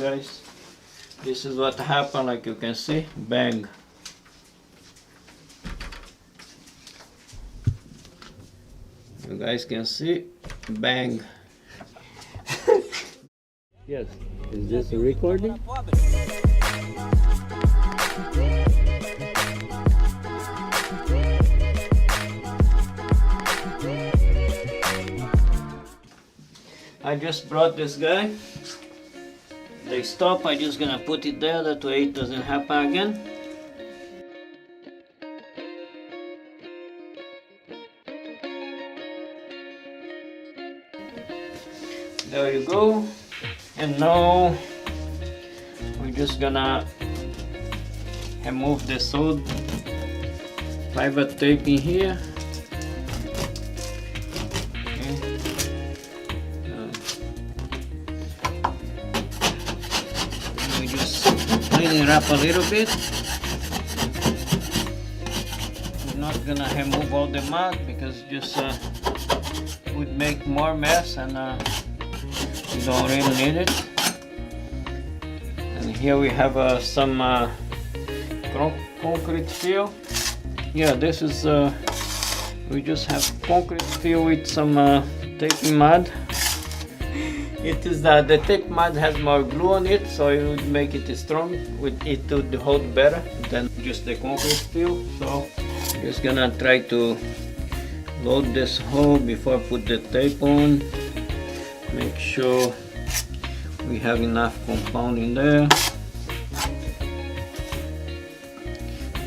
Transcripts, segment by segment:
Guys, this is what happened. Like you can see, bang. You guys can see, bang. Yes, is this a recording? I just brought this guy. They stop, I'm just gonna put it there, that way it doesn't happen again. There you go. And now we're just gonna remove the sewed pivot tape in here. Clean it up a little bit. We're not gonna remove all the mud because just would make more mess, and we don't really need it. And here we have some concrete fill. Yeah, this is we just have concrete fill with some tape mud. It is that the tape mud has more glue on it, so it would make it strong. It would hold better than just the concrete fill. So I'm just gonna try to load this hole before I put the tape on. Make sure we have enough compound in there.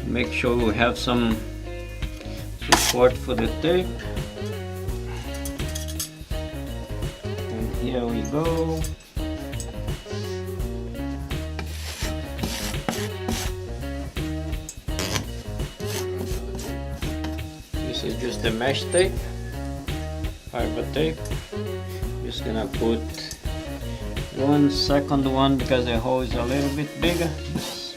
Make sure we have some support for the tape. Here we go. This is just the mesh tape, fiber tape. Just gonna put one second one because the hole is a little bit bigger. This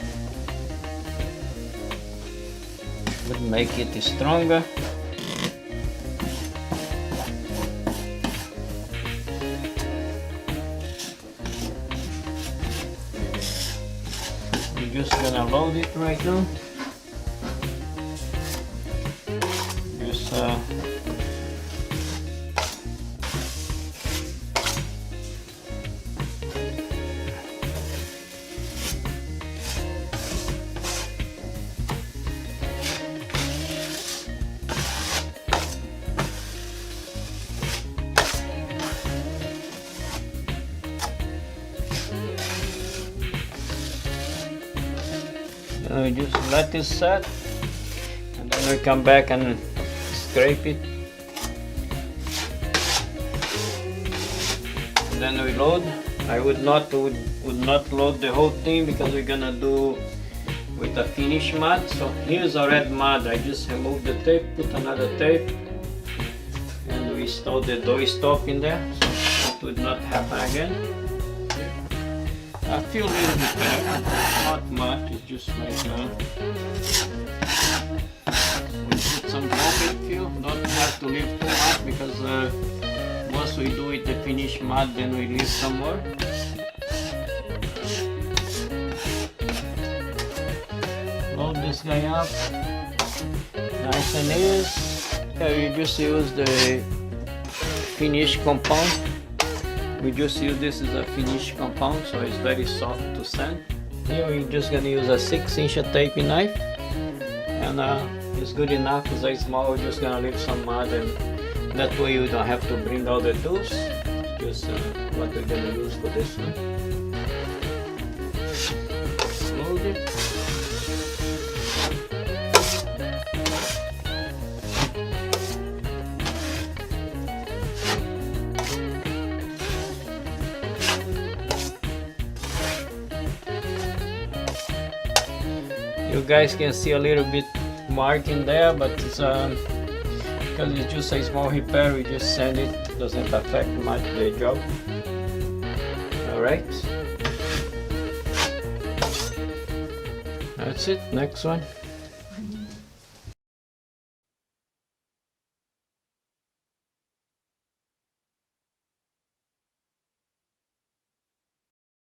would make it stronger. Just gonna load it right now. Just we just let it set, and then we come back and scrape it, and then we load. I would not load the whole thing because we're gonna do with a finish mud. So here's a red mud. I just removed the tape, put another tape, and we installed the door stop in there, so it would not happen again. I feel a little bit better, not much, it's just like we put some concrete fill. Don't have to leave too much because once we do it the finished mud, then we leave some more. Load this guy up, nice and easy. Here you just use the finished compound. We just use this as a finished compound, so it's very soft to sand. Here we're just gonna use a 6-inch tape knife, and it's good enough. It's very small. We're just gonna leave some mud, and that way you don't have to bring all the tools. Just what we're gonna use for this one. Load it. You guys can see a little bit mark in there, but it's because it's just a small repair, we just sand it, doesn't affect much the job. Alright, that's it. Next one.